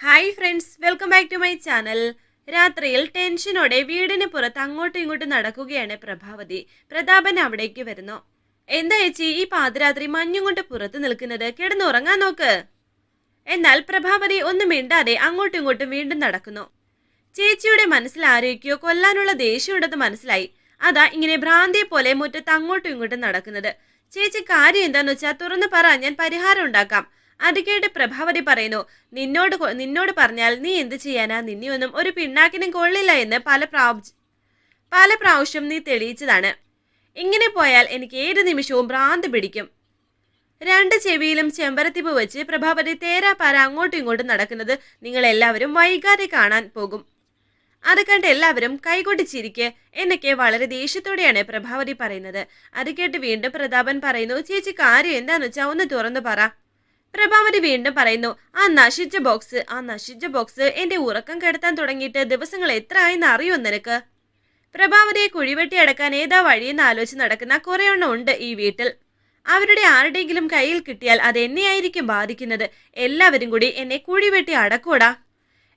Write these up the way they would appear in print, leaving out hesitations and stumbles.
Hi friends, welcome back to my channel. രാത്രിയിൽ ടെൻഷനോടെ വീടിന് പുറത്ത് അങ്ങോട്ടും ഇങ്ങോട്ടും നടക്കുകയാണ് പ്രഭാവതി. പ്രതാപൻ അവിടേക്ക് വരുന്നു. എന്താ ചേച്ചി ഈ പാതിരാത്രി മഞ്ഞും കൊണ്ട് പുറത്ത് നിൽക്കുന്നത്? കിടന്നുറങ്ങാൻ നോക്ക്. എന്നാൽ പ്രഭാവതി ഒന്നും മിണ്ടാതെ അങ്ങോട്ടും ഇങ്ങോട്ടും വീണ്ടും നടക്കുന്നു. ചേച്ചിയുടെ മനസ്സിൽ ആരോഗ്യോ കൊല്ലാനുള്ള ദേഷ്യമുണ്ടെന്ന് മനസ്സിലായി. അതാ ഇങ്ങനെ ഭ്രാന്തിയെ പോലെ മുറ്റത്ത് അങ്ങോട്ടും ഇങ്ങോട്ടും നടക്കുന്നത്. ചേച്ചി കാര്യം എന്താന്ന് വെച്ചാൽ തുറന്നു പറ, ഞാൻ പരിഹാരം ഉണ്ടാക്കാം. അത് കേട്ട് പ്രഭാവതി പറയുന്നു, നിന്നോട് പറഞ്ഞാൽ നീ എന്ത് ചെയ്യാനാ? നിന്നെയൊന്നും ഒരു പിണ്ണാക്കിനും കൊള്ളില്ല എന്ന് പല പ്രാവശ്യം നീ തെളിയിച്ചതാണ്. ഇങ്ങനെ പോയാൽ എനിക്ക് ഏത് നിമിഷവും ഭ്രാന്ത് പിടിക്കും. രണ്ട് ചെവിയിലും ചെമ്പരത്തിപ്പ് വെച്ച് പ്രഭാവതി തേരാപ്പാര അങ്ങോട്ടും ഇങ്ങോട്ടും നടക്കുന്നത് നിങ്ങൾ എല്ലാവരും വൈകാതെ കാണാൻ പോകും. അത് കണ്ട് എല്ലാവരും കൈകൊട്ടി ചിരിക്ക് എന്നൊക്കെ വളരെ ദേഷ്യത്തോടെയാണ് പ്രഭാവതി പറയുന്നത്. അത് കേട്ട് വീണ്ടും പ്രതാപൻ പറയുന്നു, ചേച്ചി കാര്യം എന്താന്ന് വെച്ചാൽ ഒന്ന് തുറന്നു പറ. പ്രഭാവതി വീണ്ടും പറയുന്നു, ആ നശിച്ച ബോക്സ് എന്റെ ഉറക്കം കെടുത്താൻ തുടങ്ങിയിട്ട് ദിവസങ്ങൾ എത്ര ആയെന്ന് അറിയോ നിനക്ക്? പ്രഭാവതിയെ കുഴിവെട്ടി അടക്കാൻ ഏതാ വഴിയെന്ന് ആലോചിച്ച് നടക്കുന്ന കുറെ എണ്ണം ഉണ്ട് ഈ വീട്ടിൽ. അവരുടെ ആരുടെയെങ്കിലും കയ്യിൽ കിട്ടിയാൽ അത് എന്നെയായിരിക്കും ബാധിക്കുന്നത്. എല്ലാവരും കൂടി എന്നെ കുഴിവെട്ടി അടക്കൂടാ.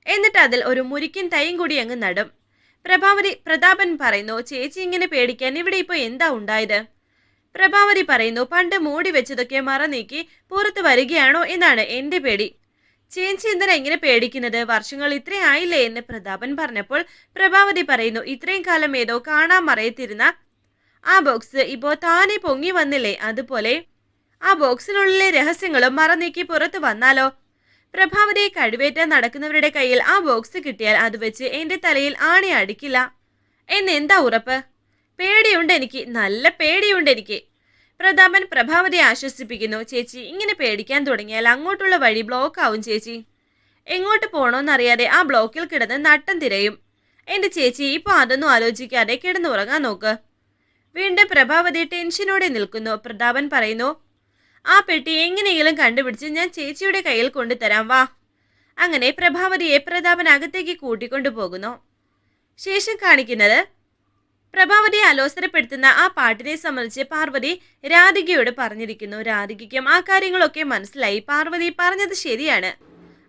എന്നിട്ട് അതിൽ ഒരു മുരിക്കൻ തൈയും കൂടി അങ്ങ് നടും. പ്രതാപൻ പറയുന്നു, ചേച്ചി ഇങ്ങനെ പേടിക്കാൻ ഇവിടെ ഇപ്പോൾ എന്താ ഉണ്ടായത്? പ്രഭാവതി പറയുന്നു, പണ്ട് മൂടി വെച്ചതൊക്കെ മറ നീക്കി പുറത്തു വരികയാണോ എന്നാണ് എന്റെ പേടി. ചേച്ചി എന്തിനാ ഇങ്ങനെ പേടിക്കുന്നത്? വർഷങ്ങൾ ഇത്രയും ആയില്ലേ എന്ന് പ്രതാപൻ പറഞ്ഞപ്പോൾ പ്രഭാവതി പറയുന്നു, ഇത്രയും കാലം ഏതോ കാണാൻ മറയത്തിരുന്ന ആ ബോക്സ് ഇപ്പോ താനെ പൊങ്ങി വന്നില്ലേ, അതുപോലെ ആ ബോക്സിനുള്ളിലെ രഹസ്യങ്ങളും മറ നീക്കി പുറത്തു വന്നാലോ? പ്രഭാവതിയെ കഴിവേറ്റാൻ നടക്കുന്നവരുടെ കയ്യിൽ ആ ബോക്സ് കിട്ടിയാൽ അത് വെച്ച് എന്റെ തലയിൽ ആണി അടിക്കില്ല എന്നെന്താ ഉറപ്പ്? പേടിയുണ്ട് എനിക്ക്, നല്ല പേടിയുണ്ട് എനിക്ക്. പ്രതാപൻ പ്രഭാവതിയെ ആശ്വസിപ്പിക്കുന്നു, ചേച്ചി ഇങ്ങനെ പേടിക്കാൻ തുടങ്ങിയാൽ അങ്ങോട്ടുള്ള വഴി ബ്ലോക്ക് ആവും ചേച്ചി. എങ്ങോട്ട് പോണോന്നറിയാതെ ആ ബ്ലോക്കിൽ കിടന്ന് നട്ടം തിരയും. എന്റെ ചേച്ചി ഇപ്പൊ അതൊന്നും ആലോചിക്കാതെ കിടന്നുറങ്ങാൻ നോക്ക്. വീണ്ടും പ്രഭാവതി ടെൻഷനോടെ നിൽക്കുന്നു. പ്രതാപൻ പറയുന്നു, ആ പെട്ടി എങ്ങനെയെങ്കിലും കണ്ടുപിടിച്ച് ഞാൻ ചേച്ചിയുടെ കയ്യിൽ കൊണ്ടുതരാം, വാ. അങ്ങനെ പ്രഭാവതിയെ പ്രതാപൻ അകത്തേക്ക് കൂട്ടിക്കൊണ്ടു പോകുന്നു. ശേഷം കാണിക്കുന്നത് പ്രഭാവതിയെ അലോസരപ്പെടുത്തുന്ന ആ പാട്ടിനെ സംബന്ധിച്ച് പാർവതി രാധികയോട് പറഞ്ഞിരിക്കുന്നു. രാധികയ്ക്കും ആ കാര്യങ്ങളൊക്കെ മനസ്സിലായി. പാർവതി പറഞ്ഞത് ശരിയാണ്.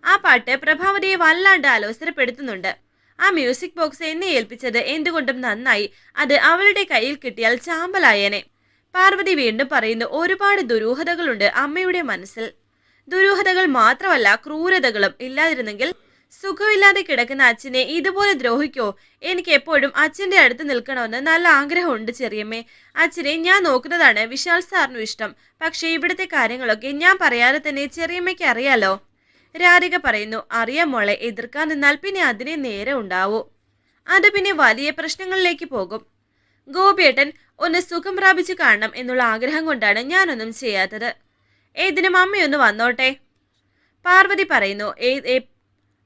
ആ പാട്ട് പ്രഭാവതിയെ വല്ലാണ്ട് അലോസരപ്പെടുത്തുന്നുണ്ട്. ആ മ്യൂസിക് ബോക്സ് എന്നെ ഏൽപ്പിച്ചത് എന്തുകൊണ്ടും നന്നായി. അത് അവളുടെ കയ്യിൽ കിട്ടിയാൽ ചാമ്പലായേനെ. പാർവതി വീണ്ടും പറയുന്നു, ഒരുപാട് ദുരൂഹതകളുണ്ട് അമ്മയുടെ മനസ്സിൽ. ദുരൂഹതകൾ മാത്രമല്ല ക്രൂരതകളും. ഇല്ലാതിരുന്നെങ്കിൽ സുഖമില്ലാതെ കിടക്കുന്ന അച്ഛനെ ഇതുപോലെ ദ്രോഹിക്കോ? എനിക്ക് എപ്പോഴും അച്ഛൻ്റെ അടുത്ത് നിൽക്കണമെന്ന് നല്ല ആഗ്രഹമുണ്ട് ചെറിയമ്മേ. അച്ഛനെ ഞാൻ നോക്കുന്നതാണ് വിശാൽ സാറിനും ഇഷ്ടം. പക്ഷേ ഇവിടുത്തെ കാര്യങ്ങളൊക്കെ ഞാൻ പറയാതെ തന്നെ ചെറിയമ്മയ്ക്ക് അറിയാലോ. രാധിക പറയുന്നു, അറിയാം മോളെ, എതിർക്കാൻ നിന്നാൽ പിന്നെ അതിനെ നേരെ ഉണ്ടാവൂ. അത് പിന്നെ വലിയ പ്രശ്നങ്ങളിലേക്ക് പോകും. ഗോപിയേട്ടൻ ഒന്ന് സുഖം പ്രാപിച്ചു കാണണം എന്നുള്ള ആഗ്രഹം കൊണ്ടാണ് ഞാനൊന്നും ചെയ്യാത്തത്. ഏതിനും അമ്മയൊന്ന് വന്നോട്ടെ. പാർവതി പറയുന്നു,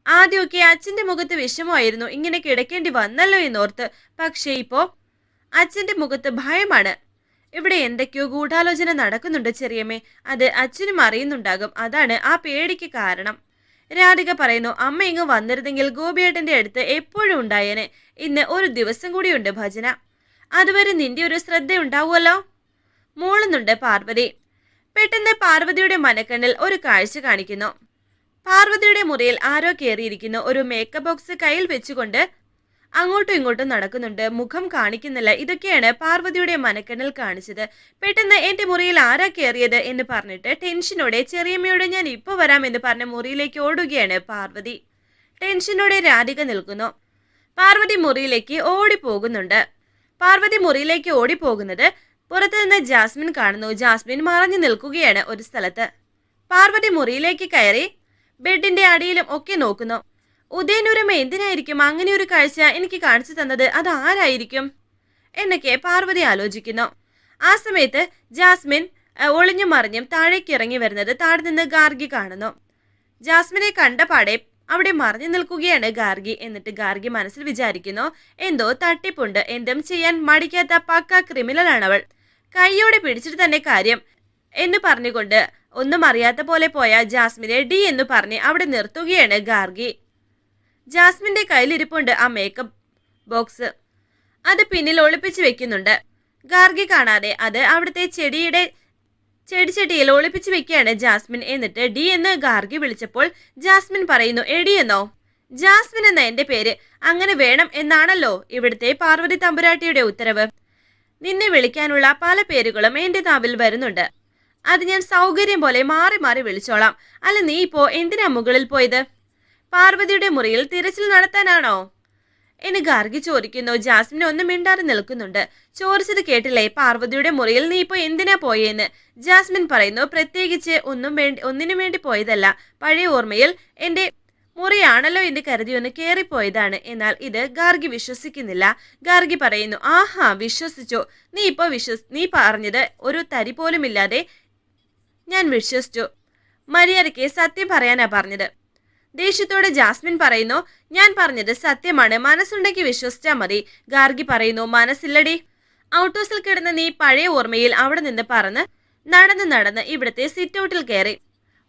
ആദ്യമൊക്കെ അച്ഛൻ്റെ മുഖത്ത് വിഷമമായിരുന്നു, ഇങ്ങനെ കിടക്കേണ്ടി വന്നല്ലോ എന്നോർത്ത്. പക്ഷേ ഇപ്പോ അച്ഛൻ്റെ മുഖത്ത് ഭയമാണ്. ഇവിടെ എന്തൊക്കെയോ ഗൂഢാലോചന നടക്കുന്നുണ്ട് ചെറിയമ്മേ. അത് അച്ഛനും അറിയുന്നുണ്ടാകും. അതാണ് ആ പേടിക്ക് കാരണം. രാധിക പറയുന്നു, അമ്മ ഇങ്ങ് വന്നിരുന്നെങ്കിൽ ഗോപിയേട്ടൻ്റെ അടുത്ത് എപ്പോഴും ഉണ്ടായേനെ. ഇന്ന് ഒരു ദിവസം കൂടിയുണ്ട് ഭജന. അതുവരെ നിന്റെ ഒരു ശ്രദ്ധ ഉണ്ടാവുമല്ലോ. മൂളുന്നുണ്ട് പാർവതി. പെട്ടെന്ന് പാർവതിയുടെ മനക്കണ്ണിൽ ഒരു കാഴ്ച കാണിക്കുന്നു. പാർവതിയുടെ മുറിയിൽ ആരോ കയറിയിരിക്കുന്നു. ഒരു മേക്കപ്പ് ബോക്സ് കയ്യിൽ വെച്ചുകൊണ്ട് അങ്ങോട്ടും ഇങ്ങോട്ടും നടക്കുന്നുണ്ട്. മുഖം കാണിക്കുന്നില്ല. ഇതൊക്കെയാണ് പാർവതിയുടെ മനക്കണ്ണിൽ കാണിച്ചത്. പെട്ടെന്ന് എന്റെ മുറിയിൽ ആരാ കയറിയത് എന്ന് പറഞ്ഞിട്ട് ടെൻഷനോടെ ചെറിയമ്മയോട് ഞാൻ ഇപ്പോൾ വരാം എന്ന് പറഞ്ഞ് മുറിയിലേക്ക് ഓടുകയാണ് പാർവതി. ടെൻഷനോടെ രാധിക നിൽക്കുന്നു. പാർവതി മുറിയിലേക്ക് ഓടിപ്പോകുന്നത് പുറത്തുനിന്ന് ജാസ്മിൻ കാണുന്നു. ജാസ്മിൻ മറഞ്ഞു നിൽക്കുകയാണ് ഒരു സ്ഥലത്ത്. പാർവതി മുറിയിലേക്ക് കയറി ബെഡിന്റെ അടിയിലും ഒക്കെ നോക്കുന്നു. ഉദയനൂരമ്മ എന്തിനായിരിക്കും അങ്ങനെ ഒരു കാഴ്ച എനിക്ക് കാണിച്ചു തന്നത്? അത് ആരായിരിക്കും എന്നൊക്കെ പാർവതി ആലോചിക്കുന്നു. ആ സമയത്ത് ജാസ്മിൻ ഒളിഞ്ഞും മറിഞ്ഞും താഴേക്ക് ഇറങ്ങി വരുന്നത് താഴെ നിന്ന് ഗാർഗി കാണുന്നു. ജാസ്മിനെ കണ്ടപാടെ അവിടെ മറിഞ്ഞു നിൽക്കുകയാണ് ഗാർഗി. എന്നിട്ട് ഗാർഗി മനസ്സിൽ വിചാരിക്കുന്നു, എന്തോ തട്ടിപ്പുണ്ട്, എന്തും ചെയ്യാൻ മടിക്കാത്ത പക്ക ക്രിമിനലാണവൾ. കൈയോടെ പിടിച്ചിട്ട് തന്നെ കാര്യം എന്ന് പറഞ്ഞുകൊണ്ട് ഒന്നും അറിയാത്ത പോലെ പോയ ജാസ്മിനെ ഡി എന്ന് പറഞ്ഞ് അവിടെ നിർത്തുകയാണ് ഗാർഗി. ജാസ്മിന്റെ കയ്യിലിരിപ്പുണ്ട് ആ മേക്കപ്പ് ബോക്സ്. അത് പിന്നിൽ ഒളിപ്പിച്ച് വെക്കുന്നുണ്ട്. ഗാർഗി കാണാതെ അത് അവിടുത്തെ ചെടിയുടെ ചെടിച്ചട്ടിയിൽ ഒളിപ്പിച്ചു വെക്കുകയാണ് ജാസ്മിൻ. എന്നിട്ട് ഡി എന്ന് ഗാർഗി വിളിച്ചപ്പോൾ ജാസ്മിൻ പറയുന്നു എടി എന്നോ? ജാസ്മിൻ എന്ന എന്റെ പേര് അങ്ങനെ വേണം എന്നാണല്ലോ ഇവിടുത്തെ പാർവതി തമ്പുരാട്ടിയുടെ ഉത്തരവ്. നിന്നെ വിളിക്കാനുള്ള പല പേരുകളും എന്റെ നാവിൽ വരുന്നുണ്ട്. അത് ഞാൻ സൗകര്യം പോലെ മാറി മാറി വിളിച്ചോളാം. അല്ല നീ ഇപ്പോ എന്തിനാ മുകളിൽ പോയത്? പാർവതിയുടെ മുറിയിൽ തിരച്ചിൽ നടത്താനാണോ എന്ന് ഗാർഗി ചോദിക്കുന്നു. ജാസ്മിൻ ഒന്നും മിണ്ടാറി നിൽക്കുന്നുണ്ട്. ചോദിച്ചത് കേട്ടില്ലേ, പാർവതിയുടെ മുറിയിൽ നീ ഇപ്പോ എന്തിനാ പോയെന്ന്? ജാസ്മിൻ പറയുന്നു പ്രത്യേകിച്ച് ഒന്നിനു വേണ്ടി പോയതല്ല. പഴയ ഓർമ്മയിൽ എന്റെ മുറിയാണല്ലോ എന്ന് കരുതി ഒന്ന് കയറിപ്പോയതാണ്. എന്നാൽ ഇത് ഗാർഗി വിശ്വസിക്കുന്നില്ല. ഗാർഗി പറയുന്നു ആഹാ വിശ്വസിച്ചോ? നീ പറഞ്ഞത് ഒരു തരി പോലും ഇല്ലാതെ ഞാൻ വിശ്വസിച്ചു. മര്യാദയ്ക്ക് സത്യം പറയാനാ പറഞ്ഞത്. ദേഷ്യത്തോടെ ജാസ്മിൻ പറയുന്നു ഞാൻ പറഞ്ഞത് സത്യമാണ്, മനസ്സുണ്ടെങ്കിൽ വിശ്വസിച്ചാൽ മതി. ഗാർഗി പറയുന്നു മനസ്സില്ലടി. ഔട്ട് ഹൗസിൽ കിടന്ന നീ പഴയ ഓർമ്മയിൽ അവിടെ നിന്ന് പറന്ന് നടന്ന് ഇവിടുത്തെ സിറ്റ് ഔട്ടിൽ കയറി,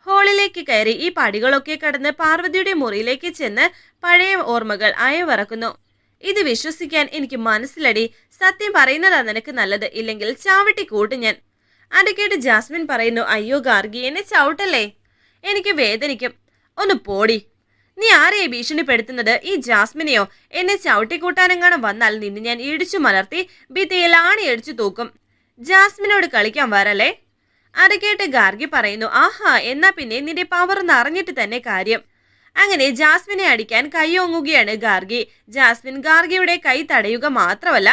ഹാളിലേക്ക് കയറി ഈ പടികളൊക്കെ കടന്ന് പാർവതിയുടെ മുറിയിലേക്ക് ചെന്ന് പഴയ ഓർമ്മകൾ അയവിറക്കുന്നു. ഇത് വിശ്വസിക്കാൻ എനിക്ക് മനസ്സിലടി. സത്യം പറയുന്നതാ നിനക്ക് നല്ലത്, ഇല്ലെങ്കിൽ ചാവട്ടി കൂട്ടും ഞാൻ. അത് കേട്ട് ജാസ്മിൻ പറയുന്നു അയ്യോ ഗാർഗി എന്നെ ചവിട്ടല്ലേ, എനിക്ക് വേദനിക്കും. ഒന്ന് പോടി. നീ ആരെയെ ഭീഷണിപ്പെടുത്തുന്നത്? ഈ ജാസ്മിനെയോ? എന്നെ ചവിട്ടിക്കൂട്ടാനെങ്ങാനും വന്നാൽ നിന്നെ ഞാൻ ഇടിച്ചു മലർത്തി ഭിത്തിയിൽ ആണിയടിച്ചു തൂക്കും. ജാസ്മിനോട് കളിക്കാൻ വരല്ലേ? അത് കേട്ട് ഗാർഗി പറയുന്നു ആഹാ എന്നാ പിന്നെ നിന്റെ പവർ നിറഞ്ഞിട്ട് തന്നെ കാര്യം. അങ്ങനെ ജാസ്മിനെ അടിക്കാൻ കൈയൊങ്ങുകയാണ് ഗാർഗി. ജാസ്മിൻ ഗാർഗിയുടെ കൈ തടയുക മാത്രമല്ല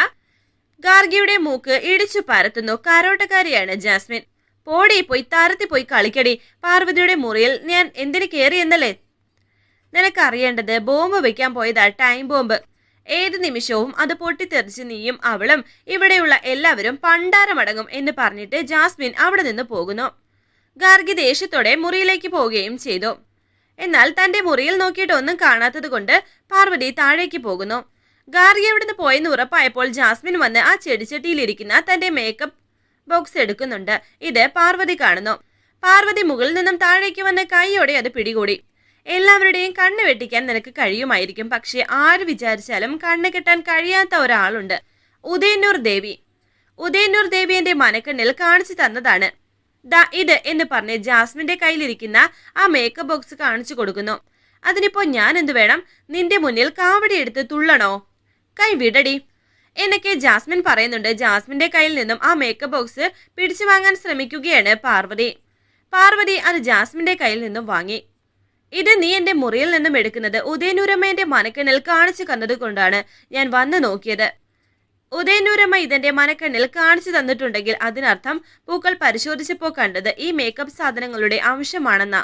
ഗാർഗിയുടെ മൂക്ക് ഇടിച്ചു പരത്തുന്നു. കരോട്ടക്കാരിയാണ് ജാസ്മിൻ. പോടി, പോയി താരത്തി പോയി കളിക്കടി. പാർവതിയുടെ മുറിയിൽ ഞാൻ എന്തിനു കയറിയെന്നല്ലേ നിനക്കറിയേണ്ടത്? ബോംബ് വെക്കാൻ പോയതാ, ടൈം ബോംബ്. ഏത് നിമിഷവും അത് പൊട്ടിത്തെറിച്ച് നീയും അവളും ഇവിടെയുള്ള എല്ലാവരും പണ്ടാരമടങ്ങും എന്ന് പറഞ്ഞിട്ട് ജാസ്മിൻ അവിടെ നിന്ന് പോകുന്നു. ഗാർഗി ദേഷ്യത്തോടെ മുറിയിലേക്ക് പോവുകയും ചെയ്തു. എന്നാൽ തന്റെ മുറിയിൽ നോക്കിയിട്ട് ഒന്നും കാണാത്തത് കൊണ്ട് പാർവതി താഴേക്ക് പോകുന്നു. ഗാർഗി എവിടുന്ന് പോയെന്ന് ഉറപ്പായപ്പോൾ ജാസ്മിൻ വന്ന് ആ ചെടിച്ചട്ടിയിലിരിക്കുന്ന തന്റെ മേക്കപ്പ് ബോക്സ് എടുക്കുന്നുണ്ട്. ഇത് പാർവതി കാണുന്നു. പാർവതി മുകളിൽ നിന്നും താഴേക്ക് വന്ന് കൈയോടെ അത് പിടികൂടി. എല്ലാവരുടെയും കണ്ണ് വെട്ടിക്കാൻ നിനക്ക് കഴിയുമായിരിക്കും, പക്ഷെ ആര് വിചാരിച്ചാലും കണ്ണ് കെട്ടാൻ കഴിയാത്ത ഒരാളുണ്ട്, ഉദയന്നൂർ ദേവി. ഉദയന്നൂർ ദേവി എന്റെ മനക്കണ്ണിൽ കാണിച്ചു തന്നതാണ്. ദാ ഇത് എന്ന് പറഞ്ഞ് ജാസ്മിന്റെ കയ്യിലിരിക്കുന്ന ആ മേക്കപ്പ് ബോക്സ് കാണിച്ചു കൊടുക്കുന്നു. അതിനിപ്പോ ഞാൻ എന്തു വേണം? നിന്റെ മുന്നിൽ കാവടി എടുത്ത് തുള്ളണോ? കൈ വിടടി എന്നൊക്കെ ജാസ്മിൻ പറയുന്നുണ്ട്. ജാസ്മിന്റെ കയ്യിൽ നിന്നും ആ മേക്കപ്പ് ബോക്സ് പിടിച്ചു വാങ്ങാൻ ശ്രമിക്കുകയാണ് പാർവതി അത് ജാസ്മിന്റെ കയ്യിൽ നിന്നും വാങ്ങി. ഇത് നീ എന്റെ മുറിയിൽ നിന്നും എടുക്കുന്നത് ഉദയനൂരമ്മ എന്റെ മനക്കണ്ണിൽ കാണിച്ചു തന്നത് കൊണ്ടാണ് ഞാൻ വന്നു നോക്കിയത്. ഉദയനൂരമ്മ ഇതെന്റെ മനക്കണ്ണിൽ കാണിച്ചു തന്നിട്ടുണ്ടെങ്കിൽ അതിനർത്ഥം പൂക്കൾ പരിശോധിച്ചപ്പോൾ കണ്ടത് ഈ മേക്കപ്പ് സാധനങ്ങളുടെ അംശമാണെന്നാ.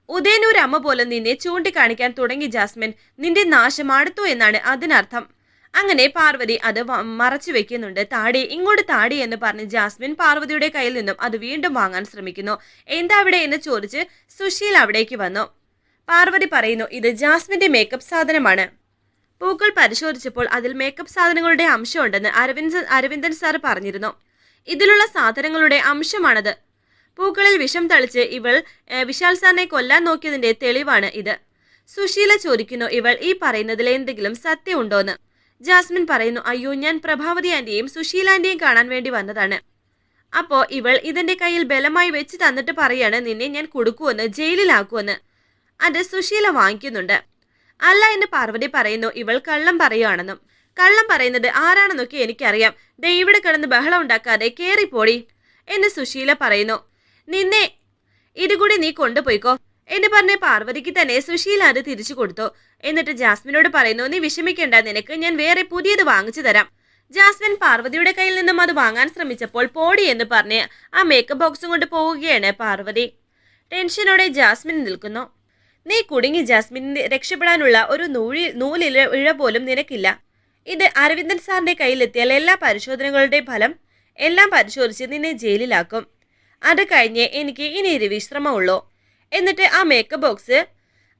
ഉദയനൂരമ്മ പോലും നിന്നെ ചൂണ്ടിക്കാണിക്കാൻ തുടങ്ങി ജാസ്മിൻ. നിന്റെ നാശം അടുത്തു എന്നാണ് അതിനർത്ഥം. അങ്ങനെ പാർവതി അത് മറച്ചു വെക്കുന്നുണ്ട്. താടി ഇങ്ങോട്ട് താടി എന്ന് പറഞ്ഞ് ജാസ്മിൻ പാർവതിയുടെ കയ്യിൽ നിന്നും അത് വീണ്ടും വാങ്ങാൻ ശ്രമിക്കുന്നു. എന്താ അവിടെ എന്ന് ചോദിച്ച് സുശീൽ അവിടേക്ക് വന്നു. പാർവതി പറയുന്നു ഇത് ജാസ്മിന്റെ മേക്കപ്പ് സാധനമാണ്. പൂക്കൾ പരിശോധിച്ചപ്പോൾ അതിൽ മേക്കപ്പ് സാധനങ്ങളുടെ അംശമുണ്ടെന്ന് അരവിന്ദൻ സാർ പറഞ്ഞിരുന്നു. ഇതിലുള്ള സാധനങ്ങളുടെ അംശമാണത്. പൂക്കളിൽ വിഷം തളിച്ച് ഇവൾ വിശാൽ സാറിനെ കൊല്ലാൻ നോക്കിയതിന്റെ തെളിവാണ് ഇത്. സുശീല ചോദിക്കുന്നു ഇവൾ ഈ പറയുന്നതിൽ എന്തെങ്കിലും സത്യം ഉണ്ടോന്ന്. ജാസ്മിൻ പറയുന്നു അയ്യോ ഞാൻ പ്രഭാവതി ആന്റിയെയും സുശീല ആന്റിയെയും കാണാൻ വേണ്ടി വന്നതാണ്. അപ്പോ ഇവൾ ഇതിന്റെ കയ്യിൽ ബലമായി വെച്ച് തന്നിട്ട് പറയാണ് നിന്നെ ഞാൻ കൊടുക്കുമെന്ന്, ജയിലിലാക്കുമെന്ന്. അത് സുശീല വാങ്ങിക്കുന്നുണ്ട്. അല്ല എന്ന് പാർവതി പറയുന്നു ഇവൾ കള്ളം പറയുകയാണെന്നും. കള്ളം പറയുന്നത് ആരാണെന്നൊക്കെ എനിക്കറിയാം. ദേ ഇവിടെ കിടന്ന് ബഹളം ഉണ്ടാക്കാതെ കേറിപ്പോടി എന്ന് സുശീല പറയുന്നു. നിന്നെ ഇതുകൂടി നീ കൊണ്ടുപോയിക്കോ എന്ന് പറഞ്ഞ് പാർവതിക്ക് തന്നെ സുശീല അത് തിരിച്ചു കൊടുത്തു. എന്നിട്ട് ജാസ്മിനോട് പറയുന്നു നീ വിഷമിക്കേണ്ട, നിനക്ക് ഞാൻ വേറെ പുതിയത് വാങ്ങിച്ചു തരാം. ജാസ്മിൻ പാർവതിയുടെ കയ്യിൽ നിന്നും അത് വാങ്ങാൻ ശ്രമിച്ചപ്പോൾ പോടി എന്ന് പറഞ്ഞ് ആ മേക്കപ്പ് ബോക്സും കൊണ്ട് പോവുകയാണ് പാർവതി. ടെൻഷനോടെ ജാസ്മിൻ നിൽക്കുന്നു. നീ കുടുങ്ങി ജാസ്മിൻ, രക്ഷപ്പെടാനുള്ള ഒരു നൂലിൽ ഇഴ പോലും നിനക്കില്ല. ഇത് അരവിന്ദൻ സാറിന്റെ കയ്യിലെത്തിയാൽ എല്ലാ പരിശോധനകളുടെയും ഫലം എല്ലാം പരിശോധിച്ച് നിന്നെ ജയിലിലാക്കും. അത് കഴിഞ്ഞ് എനിക്ക് ഇനി ഒരു വിശ്രമമുള്ളൂ. എന്നിട്ട് ആ മേക്കപ്പ് ബോക്സ്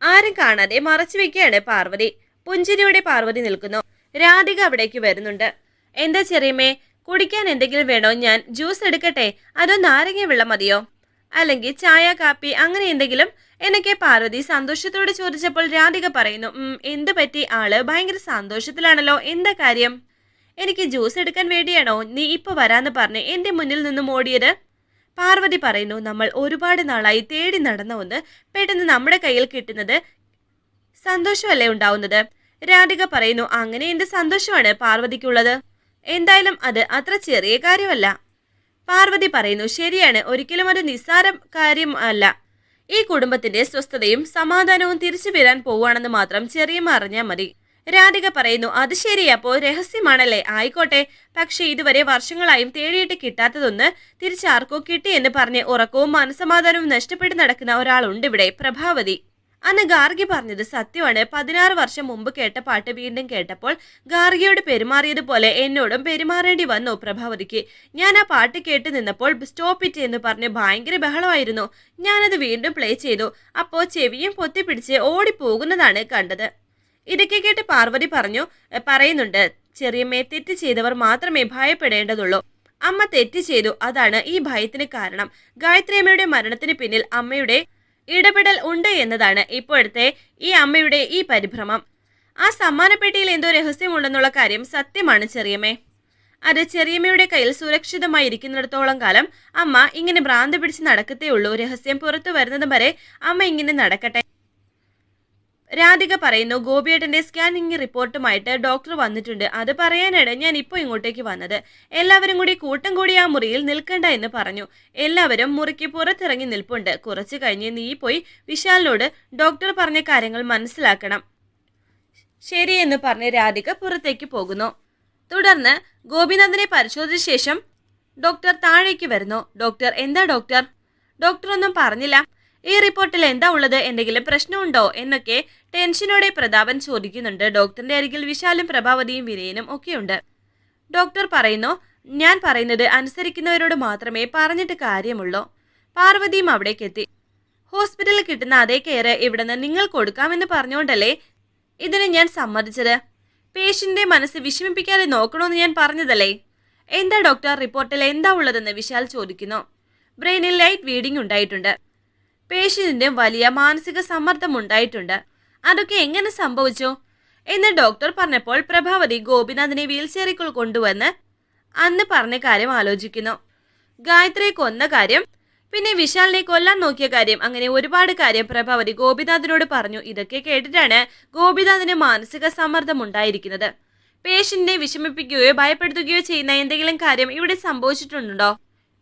ആരും കാണാതെ മറച്ചു വെക്കുകയാണ് പാർവതി. പുഞ്ചിരിയോടെ പാർവതി നിൽക്കുന്നു. രാധിക അവിടേക്ക് വരുന്നുണ്ട്. എന്താ ചെറിയമ്മേ, കുടിക്കാൻ എന്തെങ്കിലും വേണോ? ഞാൻ ജ്യൂസ് എടുക്കട്ടെ, അതോ നാരങ്ങ വെള്ളം മതിയോ? അല്ലെങ്കിൽ ചായ കാപ്പി അങ്ങനെ എന്തെങ്കിലും എന്നൊക്കെ പാർവതി സന്തോഷത്തോടെ ചോദിച്ചപ്പോൾ രാധിക പറയുന്നു എന്തു പറ്റി? ആള് ഭയങ്കര സന്തോഷത്തിലാണല്ലോ, എന്താ കാര്യം? എനിക്ക് ജ്യൂസ് എടുക്കാൻ വേണ്ടിയാണോ നീ ഇപ്പൊ വരാന്ന് പറഞ്ഞ് എന്റെ മുന്നിൽ നിന്നും ഓടിയത്? പാർവതി പറയുന്നു, നമ്മൾ ഒരുപാട് നാളായി തേടി നടന്ന ഒന്ന് പെട്ടെന്ന് നമ്മുടെ കയ്യിൽ കിട്ടുന്നത് സന്തോഷമല്ലേ ഉണ്ടാവുന്നത്. രാധിക പറയുന്നു, അങ്ങനെ എന്ത് സന്തോഷമാണ് പാർവതിക്കുള്ളത്? എന്തായാലും അത് അത്ര ചെറിയ കാര്യമല്ല. പാർവതി പറയുന്നു, ശരിയാണ്, ഒരിക്കലും അത് നിസ്സാര കാര്യമല്ല. ഈ കുടുംബത്തിന്റെ സ്വസ്ഥതയും സമാധാനവും തിരിച്ചു വരാൻ പോവുകയാണെന്ന് മാത്രം ചെറിയമ്മ അറിഞ്ഞാൽ മതി. രാധിക പറയുന്നു, അത് ശരിയപ്പോ രഹസ്യമാണല്ലേ, ആയിക്കോട്ടെ. പക്ഷെ ഇതുവരെ വർഷങ്ങളായും തേടിയിട്ട് കിട്ടാത്തതൊന്ന് തിരിച്ചാർക്കോ കിട്ടിയെന്ന് പറഞ്ഞ് ഉറക്കവും മനസമാധാനവും നഷ്ടപ്പെട്ട് നടക്കുന്ന ഒരാളുണ്ട് ഇവിടെ, പ്രഭാവതി. അന്ന് ഗാർഗി പറഞ്ഞത് സത്യമാണ്. 16 വർഷം മുമ്പ് കേട്ട പാട്ട് വീണ്ടും കേട്ടപ്പോൾ ഗാർഗിയോട് പെരുമാറിയതുപോലെ എന്നോടും പെരുമാറേണ്ടി വന്നു പ്രഭാവതിക്ക്. ഞാൻ ആ പാട്ട് കേട്ട് നിന്നപ്പോൾ സ്റ്റോപ്പ് ഇറ്റ് എന്ന് പറഞ്ഞ് ഭയങ്കര ബഹളമായിരുന്നു. ഞാനത് വീണ്ടും പ്ലേ ചെയ്തു. അപ്പോൾ ചെവിയും പൊത്തിപ്പിടിച്ച് ഓടിപ്പോകുന്നതാണ് കണ്ടത്. ഇതൊക്കെ കേട്ട് പാർവതി പറയുന്നുണ്ട്, ചെറിയമ്മയെ തെറ്റ് ചെയ്തവർ മാത്രമേ ഭയപ്പെടേണ്ടതുള്ളൂ. അമ്മ തെറ്റ് ചെയ്തു, അതാണ് ഈ ഭയത്തിന് കാരണം. ഗായത്രി അമ്മയുടെ മരണത്തിന് പിന്നിൽ അമ്മയുടെ ഇടപെടൽ ഉണ്ട് എന്നതാണ് ഇപ്പോഴത്തെ ഈ അമ്മയുടെ ഈ പരിഭ്രമം. ആ സമ്മാനപ്പെട്ടിയിൽ എന്തോ രഹസ്യമുണ്ടെന്നുള്ള കാര്യം സത്യമാണ് ചെറിയമ്മേ. അത് ചെറിയമ്മയുടെ കയ്യിൽ സുരക്ഷിതമായി ഇരിക്കുന്നിടത്തോളം കാലം അമ്മ ഇങ്ങനെ ഭ്രാന്ത് പിടിച്ച് നടക്കത്തേ ഉള്ളൂ. രഹസ്യം പുറത്തു വരുന്നതും വരെ അമ്മ ഇങ്ങനെ നടക്കട്ടെ. രാധിക പറയുന്നു, ഗോപിയേട്ടന്റെ സ്കാനിങ് റിപ്പോർട്ടുമായിട്ട് ഡോക്ടർ വന്നിട്ടുണ്ട്. അത് പറയാനാണ് ഞാൻ ഇപ്പോൾ ഇങ്ങോട്ടേക്ക് വന്നത്. എല്ലാവരും കൂടി കൂട്ടം കൂടി ആ മുറിയിൽ നിൽക്കണ്ട എന്ന് പറഞ്ഞു. എല്ലാവരും മുറിക്ക് പുറത്തിറങ്ങി നിൽപ്പുണ്ട്. കുറച്ചു കഴിഞ്ഞ് നീ പോയി വിശാലിനോട് ഡോക്ടർ പറഞ്ഞ കാര്യങ്ങൾ മനസ്സിലാക്കണം. ശരിയെന്ന് പറഞ്ഞ് രാധിക പുറത്തേക്ക് പോകുന്നു. തുടർന്ന് ഗോപിനാഥിനെ പരിശോധിച്ച ശേഷം ഡോക്ടർ താഴേക്ക് വരുന്നു. ഡോക്ടർ, എന്താ ഡോക്ടർ? ഡോക്ടർ ഒന്നും പറഞ്ഞില്ല. ഈ റിപ്പോർട്ടിൽ എന്താ ഉള്ളത്, എന്തെങ്കിലും പ്രശ്നമുണ്ടോ എന്നൊക്കെ ടെൻഷനോടെ പ്രതാപൻ ചോദിക്കുന്നുണ്ട്. ഡോക്ടറിന്റെ അരികിൽ വിശാലും പ്രഭാവതിയും വിനയനും ഒക്കെയുണ്ട്. ഡോക്ടർ പറയുന്നു, ഞാൻ പറയുന്നത് അനുസരിക്കുന്നവരോട് മാത്രമേ പറഞ്ഞിട്ട് കാര്യമുള്ളൂ. പാർവതിയും അവിടേക്ക് എത്തി. ഹോസ്പിറ്റലിൽ കിട്ടുന്ന അതേ കെയർ ഇവിടുന്ന് നിങ്ങൾ കൊടുക്കാമെന്ന് പറഞ്ഞുകൊണ്ടല്ലേ ഇതിന് ഞാൻ സമ്മതിച്ചത്. പേഷ്യന്റിന്റെ മനസ്സ് വിഷമിപ്പിക്കാതെ നോക്കണമെന്ന് ഞാൻ പറഞ്ഞതല്ലേ. എന്താ ഡോക്ടർ, റിപ്പോർട്ടിൽ എന്താ ഉള്ളതെന്ന് വിശാൽ ചോദിക്കുന്നു. ബ്രെയിനിൽ ലൈറ്റ് വീഡിങ് ഉണ്ടായിട്ടുണ്ട്. പേഷ്യന്റിന് വലിയ മാനസിക സമ്മർദ്ദം ഉണ്ടായിട്ടുണ്ട്. അതൊക്കെ എങ്ങനെ സംഭവിച്ചു എന്ന് ഡോക്ടർ പറഞ്ഞപ്പോൾ പ്രഭാവതി ഗോപിനാഥിനെ വീൽചെയറിൽ കൊണ്ടുവന്ന് അന്ന് പറഞ്ഞ കാര്യം ആലോചിക്കുന്നു. ഗായത്രിയെ കൊന്ന കാര്യം, പിന്നെ വിശാലിനെ കൊല്ലാൻ നോക്കിയ കാര്യം, അങ്ങനെ ഒരുപാട് കാര്യം പ്രഭാവതി ഗോപിനാഥിനോട് പറഞ്ഞു. ഇതൊക്കെ കേട്ടിട്ടാണ് ഗോപിനാഥിന് മാനസിക സമ്മർദ്ദം ഉണ്ടായിരിക്കുന്നത്. പേഷ്യന്റിനെ വിഷമിപ്പിക്കുകയോ ഭയപ്പെടുത്തുകയോ ചെയ്യുന്ന എന്തെങ്കിലും കാര്യം ഇവിടെ സംഭവിച്ചിട്ടുണ്ടോ?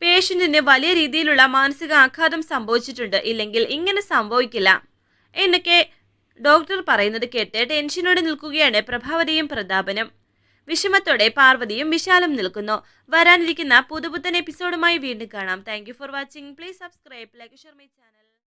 പേഷ്യന്റിന് വലിയ രീതിയിലുള്ള മാനസിക ആഘാതം സംഭവിച്ചിട്ടുണ്ട്, ഇല്ലെങ്കിൽ ഇങ്ങനെ സംഭവിക്കില്ല എന്നൊക്കെ ഡോക്ടർ പറയുന്നത് കേട്ട് ടെൻഷനോടെ നിൽക്കുകയാണ് പ്രഭാവതിയും പ്രതാപനും. വിഷമത്തോടെ പാർവതിയും വിശാലും നിൽക്കുന്നു. വരാനിരിക്കുന്ന പുതുപുത്തൻ എപ്പിസോഡുമായി വീണ്ടും കാണാം. Thank you for watching. Please subscribe, like, share my channel.